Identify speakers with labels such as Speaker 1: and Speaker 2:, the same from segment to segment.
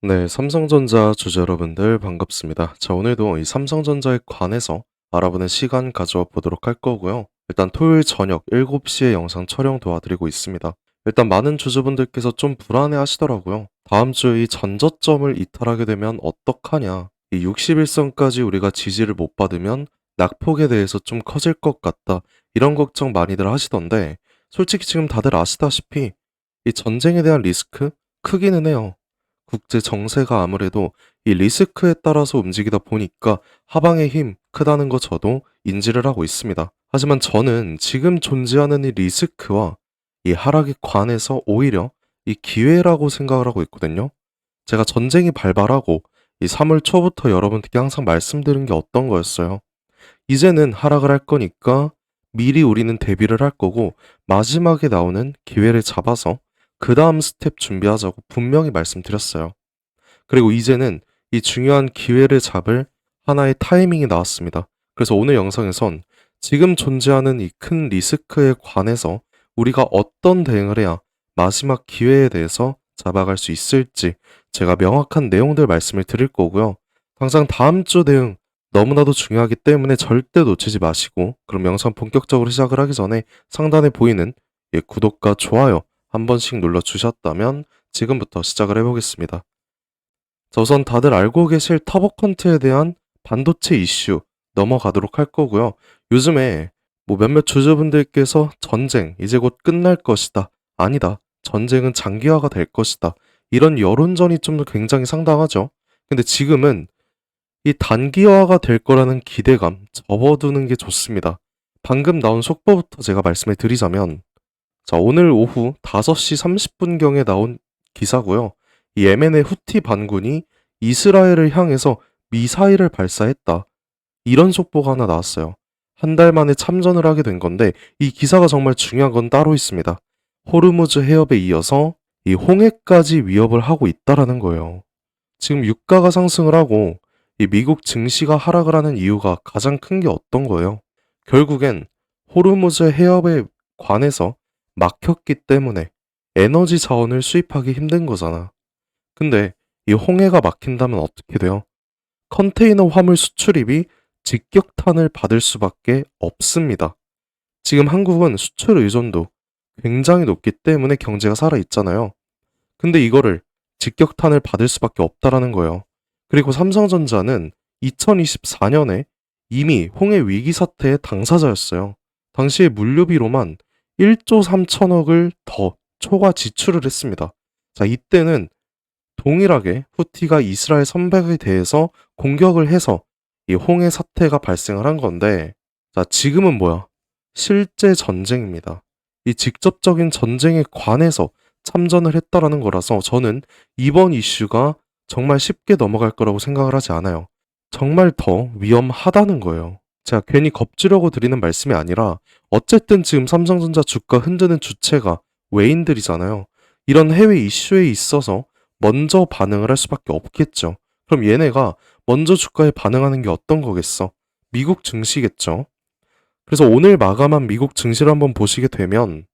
Speaker 1: 네, 삼성전자 주주 여러분들 반갑습니다. 자, 오늘도 이 삼성전자에 관해서 알아보는 시간 가져와 보도록 할 거고요. 일단 토요일 저녁 7시에 영상 촬영 도와드리고 있습니다. 일단 많은 주주분들께서 좀 불안해 하시더라고요. 다음 주에 이 전저점을 이탈하게 되면 어떡하냐. 이 61선까지 우리가 지지를 못 받으면 낙폭에 대해서 좀 커질 것 같다. 이런 걱정 많이들 하시던데 솔직히 지금 다들 아시다시피 이 전쟁에 대한 리스크 크기는 해요. 국제 정세가 아무래도 이 리스크에 따라서 움직이다 보니까 하방의 힘 크다는 거 저도 인지를 하고 있습니다. 하지만 저는 지금 존재하는 이 리스크와 이 하락에 관해서 오히려 이 기회라고 생각을 하고 있거든요. 제가 전쟁이 발발하고 이 3월 초부터 여러분들께 항상 말씀드린 게 어떤 거였어요. 이제는 하락을 할 거니까 미리 우리는 대비를 할 거고 마지막에 나오는 기회를 잡아서 그 다음 스텝 준비하자고 분명히 말씀드렸어요. 그리고 이제는 이 중요한 기회를 잡을 하나의 타이밍이 나왔습니다. 그래서 오늘 영상에선 지금 존재하는 이 큰 리스크에 관해서 우리가 어떤 대응을 해야 마지막 기회에 대해서 잡아갈 수 있을지 제가 명확한 내용들 말씀을 드릴 거고요. 당장 다음 주 대응 너무나도 중요하기 때문에 절대 놓치지 마시고, 그럼 영상 본격적으로 시작을 하기 전에 상단에 보이는 구독과 좋아요 한 번씩 눌러주셨다면 지금부터 시작을 해보겠습니다. 자, 우선 다들 알고 계실 터보컨트에 대한 반도체 이슈 넘어가도록 할 거고요. 요즘에 몇몇 주주분들께서 전쟁 이제 곧 끝날 것이다. 아니다. 전쟁은 장기화가 될 것이다. 이런 여론전이 좀 굉장히 상당하죠. 근데 지금은 이 단기화가 될 거라는 기대감 접어두는 게 좋습니다. 방금 나온 속보부터 제가 말씀을 드리자면, 자, 오늘 오후 5시 30분경에 나온 기사고요. 이 예멘의 후티 반군이 이스라엘을 향해서 미사일을 발사했다. 이런 속보가 하나 나왔어요. 한 달 만에 참전을 하게 된 건데 이 기사가 정말 중요한 건 따로 있습니다. 호르무즈 해협에 이어서 이 홍해까지 위협을 하고 있다라는 거예요. 지금 유가가 상승을 하고 이 미국 증시가 하락을 하는 이유가 가장 큰 게 어떤 거예요? 결국엔 호르무즈 해협에 관해서 막혔기 때문에 에너지 자원을 수입하기 힘든 거잖아. 근데 이 홍해가 막힌다면 어떻게 돼요? 컨테이너 화물 수출입이 직격탄을 받을 수밖에 없습니다. 지금 한국은 수출 의존도 굉장히 높기 때문에 경제가 살아있잖아요. 근데 이거를 직격탄을 받을 수밖에 없다라는 거예요. 그리고 삼성전자는 2024년에 이미 홍해 위기 사태의 당사자였어요. 당시에 물류비로만 1조 3천억을 더 초과 지출을 했습니다. 자, 이때는 동일하게 후티가 이스라엘 선박에 대해서 공격을 해서 이 홍해 사태가 발생을 한 건데, 자, 지금은 뭐야? 실제 전쟁입니다. 이 직접적인 전쟁에 관해서 참전을 했다라는 거라서 저는 이번 이슈가 정말 쉽게 넘어갈 거라고 생각을 하지 않아요. 정말 더 위험하다는 거예요. 제가 괜히 겁주려고 드리는 말씀이 아니라 어쨌든 지금 삼성전자 주가 흔드는 주체가 외인들이잖아요. 이런 해외 이슈에 있어서 먼저 반응을 할 수밖에 없겠죠. 그럼 얘네가 먼저 주가에 반응하는 게 어떤 거겠어? 미국 증시겠죠. 그래서 오늘 마감한 미국 증시를 한번 보시게 되면,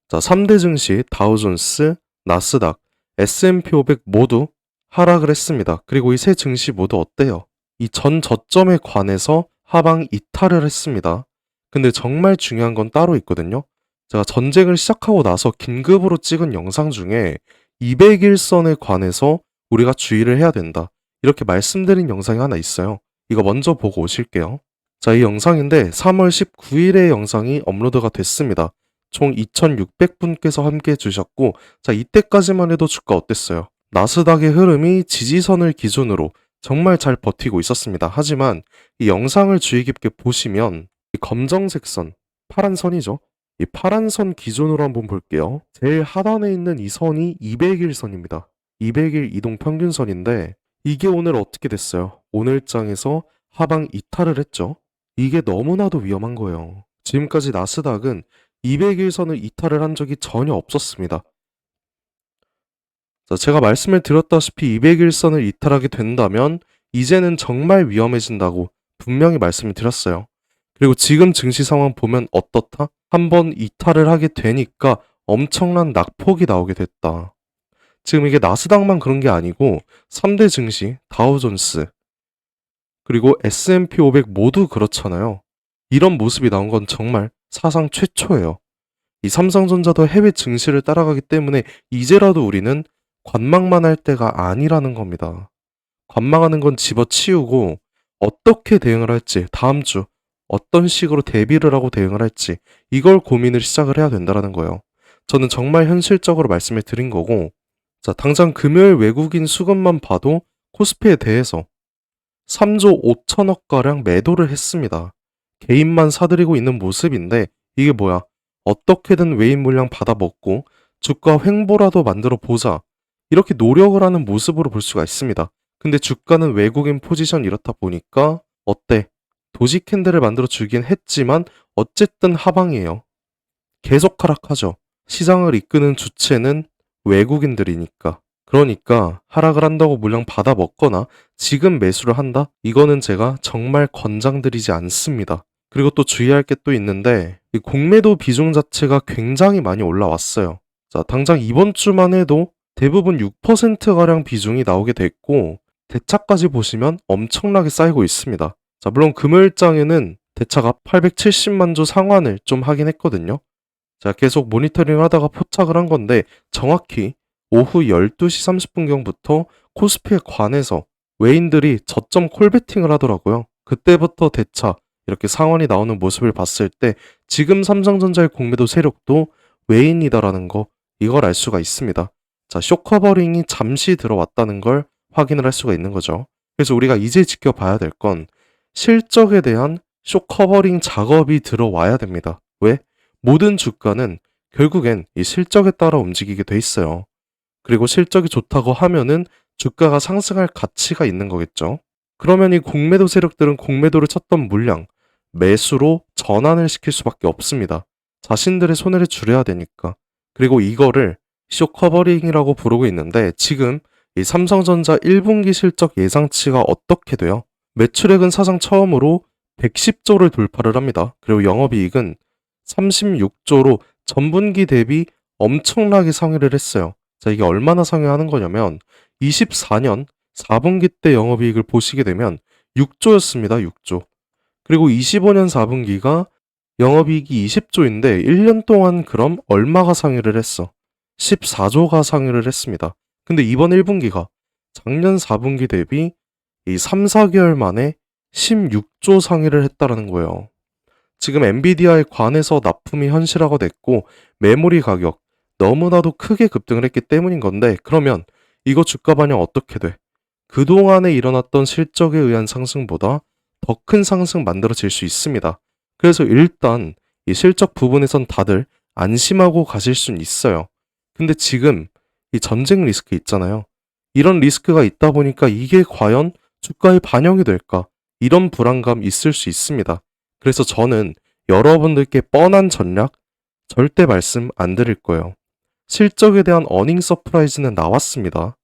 Speaker 1: 자, 3대 증시 다우존스, 나스닥, S&P 500 모두 하락을 했습니다. 그리고 이 세 증시 모두 어때요? 이 전 저점에 관해서 하방 이탈을 했습니다. 근데 정말 중요한 건 따로 있거든요. 제가 전쟁을 시작하고 나서 긴급으로 찍은 영상 중에 200일선에 관해서 우리가 주의를 해야 된다, 이렇게 말씀드린 영상이 하나 있어요. 이거 먼저 보고 오실게요. 자, 이 영상인데 3월 19일에 영상이 업로드가 됐습니다. 총 2,600분께서 함께 해주셨고, 자, 이때까지만 해도 주가 어땠어요? 나스닥의 흐름이 지지선을 기준으로 정말 잘 버티고 있었습니다. 하지만 이 영상을 주의 깊게 보시면 이 검정색 선, 파란 선이죠. 이 파란 선 기준으로 한번 볼게요. 제일 하단에 있는 이 선이 200일 선입니다. 200일 이동 평균선인데 이게 오늘 어떻게 됐어요? 오늘장에서 하방 이탈을 했죠. 이게 너무나도 위험한 거예요. 지금까지 나스닥은 200일선을 이탈을 한 적이 전혀 없었습니다. 자, 제가 말씀을 드렸다시피 200일선을 이탈하게 된다면 이제는 정말 위험해진다고 분명히 말씀을 드렸어요. 그리고 지금 증시 상황 보면 어떻다? 한번 이탈을 하게 되니까 엄청난 낙폭이 나오게 됐다. 지금 이게 나스닥만 그런 게 아니고 3대 증시, 다우존스, 그리고 S&P 500 모두 그렇잖아요. 이런 모습이 나온 건 정말 사상 최초예요. 이 삼성전자도 해외 증시를 따라가기 때문에 이제라도 우리는 관망만 할 때가 아니라는 겁니다. 관망하는 건 집어치우고 어떻게 대응을 할지, 다음 주 어떤 식으로 대비를 하고 대응을 할지 이걸 고민을 시작을 해야 된다는 거예요. 저는 정말 현실적으로 말씀을 드린 거고, 자, 당장 금요일 외국인 수급만 봐도 코스피에 대해서 3조 5천억 가량 매도를 했습니다. 개인만 사들이고 있는 모습인데 이게 뭐야? 어떻게든 외인 물량 받아먹고 주가 횡보라도 만들어 보자. 이렇게 노력을 하는 모습으로 볼 수가 있습니다. 근데 주가는 외국인 포지션 이렇다 보니까 어때? 도지 캔들을 만들어 주긴 했지만 어쨌든 하방이에요. 계속 하락하죠. 시장을 이끄는 주체는 외국인들이니까. 그러니까 하락을 한다고 물량 받아 먹거나 지금 매수를 한다? 이거는 제가 정말 권장드리지 않습니다. 그리고 또 주의할 게 또 있는데 이 공매도 비중 자체가 굉장히 많이 올라왔어요. 자, 당장 이번 주만 해도 대부분 6%가량 비중이 나오게 됐고 대차까지 보시면 엄청나게 쌓이고 있습니다. 자, 물론 금요일장에는 대차가 870만 주 상환을 좀 하긴 했거든요. 자, 계속 모니터링 하다가 포착을 한 건데 정확히 오후 12시 30분경부터 코스피에 관해서 외인들이 저점 콜베팅을 하더라고요. 그때부터 대차 이렇게 상환이 나오는 모습을 봤을 때 지금 삼성전자의 공매도 세력도 외인이다라는 거 이걸 알 수가 있습니다. 자, 쇼커버링이 잠시 들어왔다는 걸 확인을 할 수가 있는 거죠. 그래서 우리가 이제 지켜봐야 될 건 실적에 대한 쇼커버링 작업이 들어와야 됩니다. 왜? 모든 주가는 결국엔 이 실적에 따라 움직이게 돼 있어요. 그리고 실적이 좋다고 하면은 주가가 상승할 가치가 있는 거겠죠. 그러면 이 공매도 세력들은 공매도를 쳤던 물량, 매수로 전환을 시킬 수밖에 없습니다. 자신들의 손해를 줄여야 되니까. 그리고 이거를 쇼커버링이라고 부르고 있는데 지금 이 삼성전자 1분기 실적 예상치가 어떻게 돼요? 매출액은 사상 처음으로 110조를 돌파를 합니다. 그리고 영업이익은 36조로 전분기 대비 엄청나게 상회를 했어요. 자, 이게 얼마나 상회하는 거냐면 24년 4분기 때 영업이익을 보시게 되면 6조였습니다. 6조. 그리고 25년 4분기가 영업이익이 20조인데 1년 동안 그럼 얼마가 상회를 했어? 14조가 상회를 했습니다. 근데 이번 1분기가 작년 4분기 대비 이 3, 4개월 만에 16조 상회를 했다라는 거예요. 지금 엔비디아에 관해서 납품이 현실화가 됐고 메모리 가격 너무나도 크게 급등을 했기 때문인 건데 그러면 이거 주가 반영 어떻게 돼? 그동안에 일어났던 실적에 의한 상승보다 더 큰 상승 만들어질 수 있습니다. 그래서 일단 이 실적 부분에선 다들 안심하고 가실 수는 있어요. 근데 지금 이 전쟁 리스크 있잖아요. 이런 리스크가 있다 보니까 이게 과연 주가에 반영이 될까? 이런 불안감 있을 수 있습니다. 그래서 저는 여러분들께 뻔한 전략 절대 말씀 안 드릴 거예요. 실적에 대한 어닝 서프라이즈는 나왔습니다.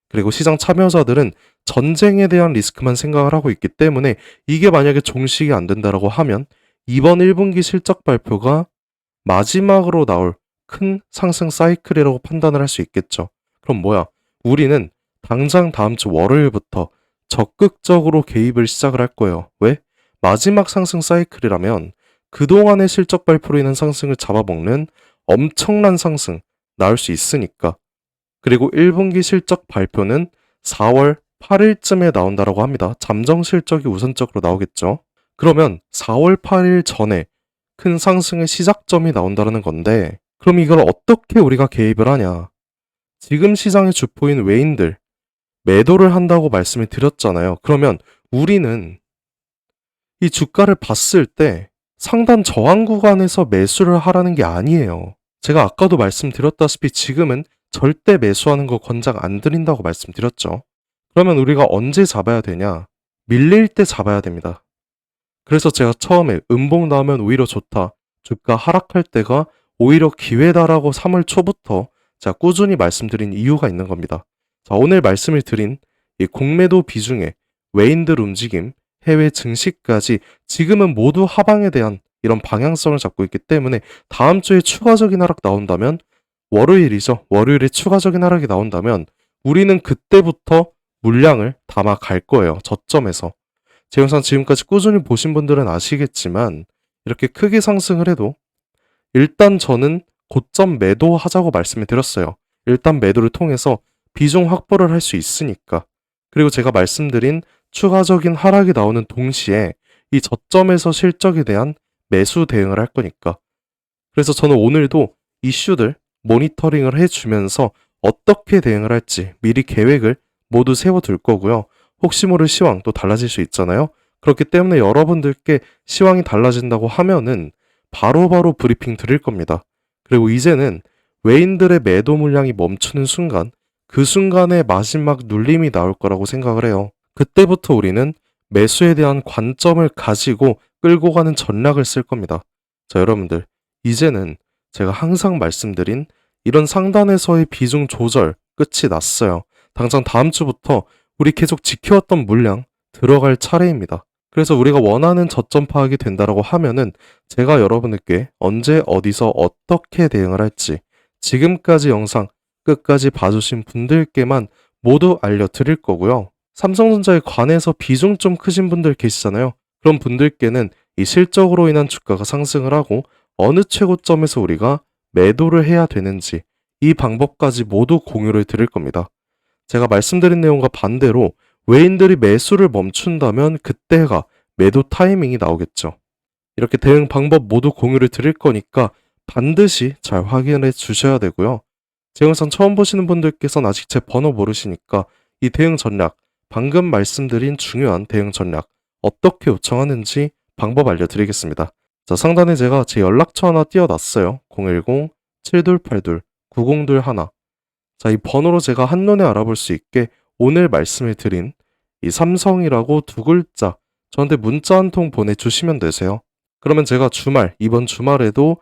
Speaker 1: 그리고 시장 참여자들은 전쟁에 대한 리스크만 생각을 하고 있기 때문에 이게 만약에 종식이 안 된다라고 하면 이번 1분기 실적 발표가 마지막으로 나올 큰 상승 사이클이라고 판단을 할 수 있겠죠. 그럼 뭐야? 우리는 당장 다음 주 월요일부터 적극적으로 개입을 시작을 할 거예요. 왜? 마지막 상승 사이클이라면 그동안의 실적 발표로 인한 상승을 잡아먹는 엄청난 상승 나올 수 있으니까. 그리고 1분기 실적 발표는 4월 8일쯤에 나온다라고 합니다. 잠정 실적이 우선적으로 나오겠죠. 그러면 4월 8일 전에 큰 상승의 시작점이 나온다는 건데 그럼 이걸 어떻게 우리가 개입을 하냐? 지금 시장의 주포인 외인들 매도를 한다고 말씀을 드렸잖아요. 그러면 우리는 이 주가를 봤을 때 상단 저항 구간에서 매수를 하라는 게 아니에요. 제가 아까도 말씀드렸다시피 지금은 절대 매수하는 거 권장 안 드린다고 말씀드렸죠. 그러면 우리가 언제 잡아야 되냐? 밀릴 때 잡아야 됩니다. 그래서 제가 처음에 음봉 나오면 오히려 좋다. 주가 하락할 때가 오히려 기회다라고 3월 초부터 제가 꾸준히 말씀드린 이유가 있는 겁니다. 자, 오늘 말씀을 드린 이 공매도 비중에 외인들 움직임, 해외 증시까지 지금은 모두 하방에 대한 이런 방향성을 잡고 있기 때문에 다음 주에 추가적인 하락 나온다면 월요일이죠. 월요일에 추가적인 하락이 나온다면 우리는 그때부터 물량을 담아 갈 거예요. 저점에서. 제 영상 지금까지 꾸준히 보신 분들은 아시겠지만 이렇게 크게 상승을 해도 일단 저는 고점 매도하자고 말씀을 드렸어요. 일단 매도를 통해서 비중 확보를 할 수 있으니까. 그리고 제가 말씀드린 추가적인 하락이 나오는 동시에 이 저점에서 실적에 대한 매수 대응을 할 거니까. 그래서 저는 오늘도 이슈들 모니터링을 해주면서 어떻게 대응을 할지 미리 계획을 모두 세워둘 거고요. 혹시 모를 시황 또 달라질 수 있잖아요. 그렇기 때문에 여러분들께 시황이 달라진다고 하면은 바로바로 브리핑 드릴 겁니다. 그리고 이제는 외인들의 매도 물량이 멈추는 순간 그 순간에 마지막 눌림이 나올 거라고 생각을 해요. 그때부터 우리는 매수에 대한 관점을 가지고 끌고 가는 전략을 쓸 겁니다. 자, 여러분들, 이제는 제가 항상 말씀드린 이런 상단에서의 비중 조절 끝이 났어요. 당장 다음 주부터 우리 계속 지켜왔던 물량 들어갈 차례입니다. 그래서 우리가 원하는 저점 파악이 된다라고 하면은 제가 여러분들께 언제 어디서 어떻게 대응을 할지 지금까지 영상 끝까지 봐주신 분들께만 모두 알려드릴 거고요. 삼성전자에 관해서 비중 좀 크신 분들 계시잖아요. 그런 분들께는 이 실적으로 인한 주가가 상승을 하고 어느 최고점에서 우리가 매도를 해야 되는지 이 방법까지 모두 공유를 드릴 겁니다. 제가 말씀드린 내용과 반대로 외인들이 매수를 멈춘다면 그때가 매도 타이밍이 나오겠죠. 이렇게 대응 방법 모두 공유를 드릴 거니까 반드시 잘 확인해 주셔야 되고요. 제 영상 처음 보시는 분들께서는 아직 제 번호 모르시니까 이 대응 전략, 방금 말씀드린 중요한 대응 전략 어떻게 요청하는지 방법 알려드리겠습니다. 자, 상단에 제가 제 연락처 하나 띄워놨어요. 010-7282-9021. 자, 이 번호로 제가 한눈에 알아볼 수 있게 오늘 말씀을 드린 이 삼성이라고 두 글자 저한테 문자 한 통 보내주시면 되세요. 그러면 제가 이번 주말에도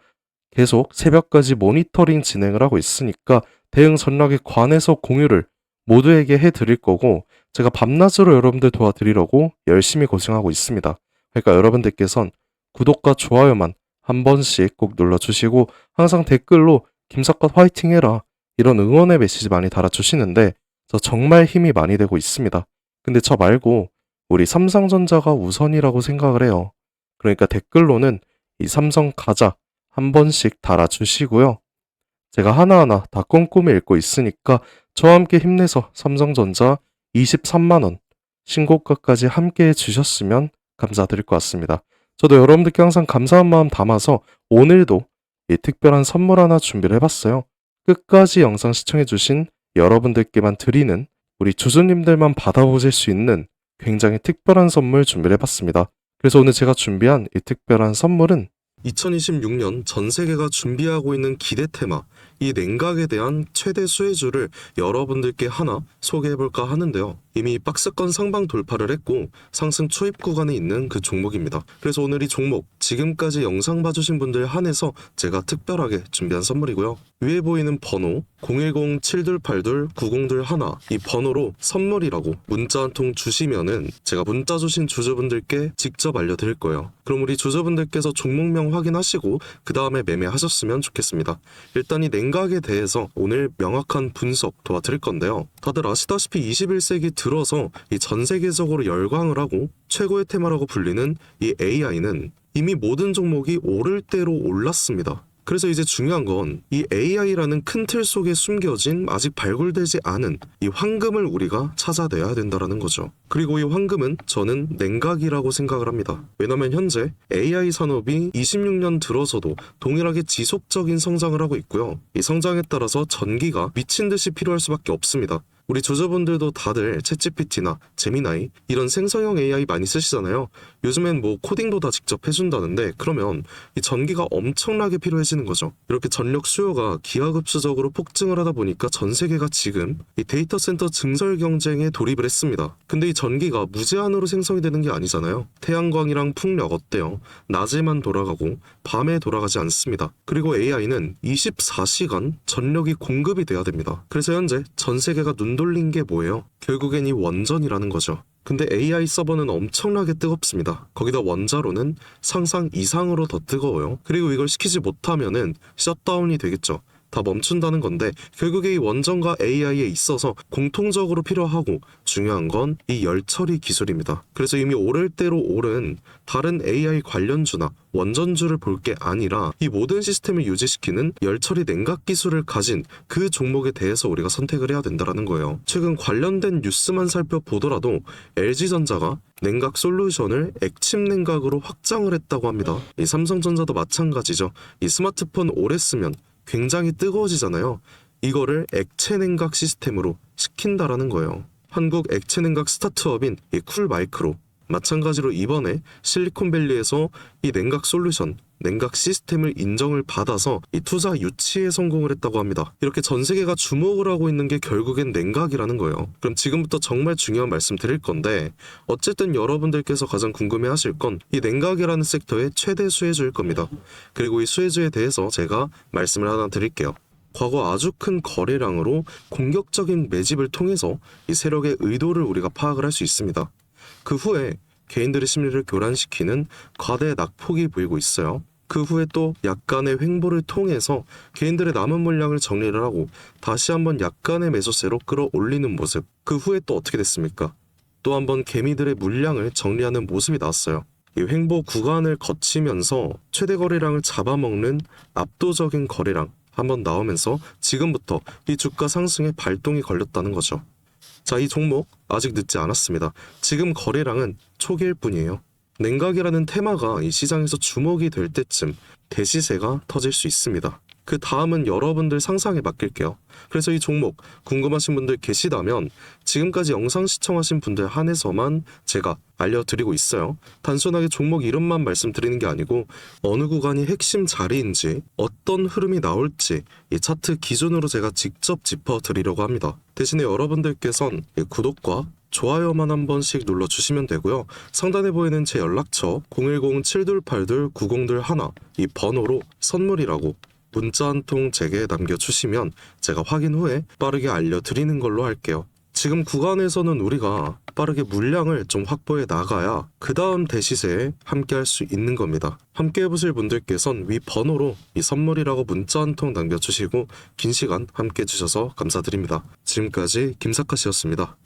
Speaker 1: 계속 새벽까지 모니터링 진행을 하고 있으니까 대응 전략에 관해서 공유를 모두에게 해드릴 거고 제가 밤낮으로 여러분들 도와드리려고 열심히 고생하고 있습니다. 그러니까 여러분들께선 구독과 좋아요만 한 번씩 꼭 눌러주시고 항상 댓글로 김사과 화이팅 해라 이런 응원의 메시지 많이 달아주시는데 저 정말 힘이 많이 되고 있습니다. 근데 저 말고 우리 삼성전자가 우선이라고 생각을 해요. 그러니까 댓글로는 이 삼성 가자 한 번씩 달아주시고요. 제가 하나하나 다 꼼꼼히 읽고 있으니까 저와 함께 힘내서 삼성전자 23만원 신고가까지 함께 해주셨으면 감사드릴 것 같습니다. 저도 여러분들께 항상 감사한 마음 담아서 오늘도 이 특별한 선물 하나 준비를 해봤어요. 끝까지 영상 시청해주신 여러분들께만 드리는 우리 주주님들만 받아보실 수 있는 굉장히 특별한 선물 준비를 해봤습니다. 그래서 오늘 제가 준비한 이 특별한 선물은 2026년 전 세계가 준비하고 있는 기대 테마, 이 냉각에 대한 최대 수혜주를 여러분들께 하나 소개해볼까 하는데요. 이미 박스권 상방 돌파를 했고 상승 초입 구간에 있는 그 종목입니다. 그래서 오늘 이 종목 지금까지 영상 봐주신 분들 한해서 제가 특별하게 준비한 선물이고요. 위에 보이는 번호 010-7282-9021 이 번호로 선물이라고 문자 한 통 주시면은 제가 문자 주신 주주분들께 직접 알려드릴 거예요. 그럼 우리 주주분들께서 종목명 확인하시고 그 다음에 매매하셨으면 좋겠습니다. 일단 이 냉각에 대해서 오늘 명확한 분석 도와드릴 건데요. 다들 아시다시피 21세기 들어서 이 전 세계적으로 열광을 하고 최고의 테마라고 불리는 이 AI는 이미 모든 종목이 오를 대로 올랐습니다. 그래서 이제 중요한 건 이 AI라는 큰 틀 속에 숨겨진 아직 발굴되지 않은 이 황금을 우리가 찾아내야 된다는 거죠. 그리고 이 황금은 저는 냉각이라고 생각을 합니다. 왜냐면 현재 AI 산업이 26년 들어서도 동일하게 지속적인 성장을 하고 있고요. 이 성장에 따라서 전기가 미친 듯이 필요할 수밖에 없습니다. 우리 주주분들도 다들 챗GPT나 제미나이 이런 생성형 AI 많이 쓰시잖아요. 요즘엔 뭐 코딩도 다 직접 해준다는데 그러면 이 전기가 엄청나게 필요해지는 거죠. 이렇게 전력 수요가 기하급수적으로 폭증을 하다 보니까 전 세계가 지금 이 데이터 센터 증설 경쟁에 돌입을 했습니다. 근데 이 전기가 무제한으로 생성이 되는 게 아니잖아요. 태양광이랑 풍력 어때요? 낮에만 돌아가고 밤에 돌아가지 않습니다. 그리고 AI는 24시간 전력이 공급이 돼야 됩니다. 그래서 현재 전 세계가 눈 돌린 게 뭐예요? 결국엔 이 원전이라는 거죠. 근데 AI 서버는 엄청나게 뜨겁습니다. 거기다 원자로는 상상 이상으로 더 뜨거워요. 그리고 이걸 시키지 못하면은 셧다운이 되겠죠. 다 멈춘다는 건데, 결국에 이 원전과 AI에 있어서 공통적으로 필요하고 중요한 건 이 열처리 기술입니다. 그래서 이미 오를 대로 오른 다른 AI 관련주나 원전주를 볼 게 아니라 이 모든 시스템을 유지시키는 열처리 냉각 기술을 가진 그 종목에 대해서 우리가 선택을 해야 된다는 거예요. 최근 관련된 뉴스만 살펴보더라도 LG전자가 냉각 솔루션을 액침 냉각으로 확장을 했다고 합니다. 이 삼성전자도 마찬가지죠. 이 스마트폰 오래 쓰면 굉장히 뜨거워지잖아요. 이거를 액체 냉각 시스템으로 시킨다라는 거예요. 한국 액체 냉각 스타트업인 이 쿨마이크로, 마찬가지로 이번에 실리콘밸리에서 이 냉각 솔루션, 냉각 시스템을 인정을 받아서 이 투자 유치에 성공을 했다고 합니다. 이렇게 전 세계가 주목을 하고 있는 게 결국엔 냉각이라는 거예요. 그럼 지금부터 정말 중요한 말씀 드릴 건데, 어쨌든 여러분들께서 가장 궁금해하실 건 이 냉각이라는 섹터의 최대 수혜주일 겁니다. 그리고 이 수혜주에 대해서 제가 말씀을 하나 드릴게요. 과거 아주 큰 거래량으로 공격적인 매집을 통해서 이 세력의 의도를 우리가 파악을 할 수 있습니다. 그 후에 개인들의 심리를 교란시키는 과대 낙폭이 보이고 있어요. 그 후에 또 약간의 횡보를 통해서 개인들의 남은 물량을 정리를 하고 다시 한번 약간의 매수세로 끌어올리는 모습. 그 후에 또 어떻게 됐습니까? 또 한번 개미들의 물량을 정리하는 모습이 나왔어요. 이 횡보 구간을 거치면서 최대 거래량을 잡아먹는 압도적인 거래량 한번 나오면서 지금부터 이 주가 상승에 발동이 걸렸다는 거죠. 자, 이 종목 아직 늦지 않았습니다. 지금 거래량은 초기일 뿐이에요. 냉각이라는 테마가 이 시장에서 주목이 될 때쯤 대시세가 터질 수 있습니다. 그 다음은 여러분들 상상에 맡길게요. 그래서 이 종목 궁금하신 분들 계시다면 지금까지 영상 시청하신 분들 한해서만 제가 알려드리고 있어요. 단순하게 종목 이름만 말씀드리는 게 아니고 어느 구간이 핵심 자리인지 어떤 흐름이 나올지 이 차트 기준으로 제가 직접 짚어드리려고 합니다. 대신에 여러분들께선 구독과 좋아요만 한 번씩 눌러주시면 되고요. 상단에 보이는 제 연락처 010-7282-9021 이 번호로 선물이라고 문자 한 통 제게 남겨주시면 제가 확인 후에 빠르게 알려드리는 걸로 할게요. 지금 구간에서는 우리가 빠르게 물량을 좀 확보해 나가야 그 다음 대시세에 함께 할 수 있는 겁니다. 함께 해보실 분들께선 위 번호로 이 선물이라고 문자 한 통 남겨주시고 긴 시간 함께 해주셔서 감사드립니다. 지금까지 김사카씨였습니다.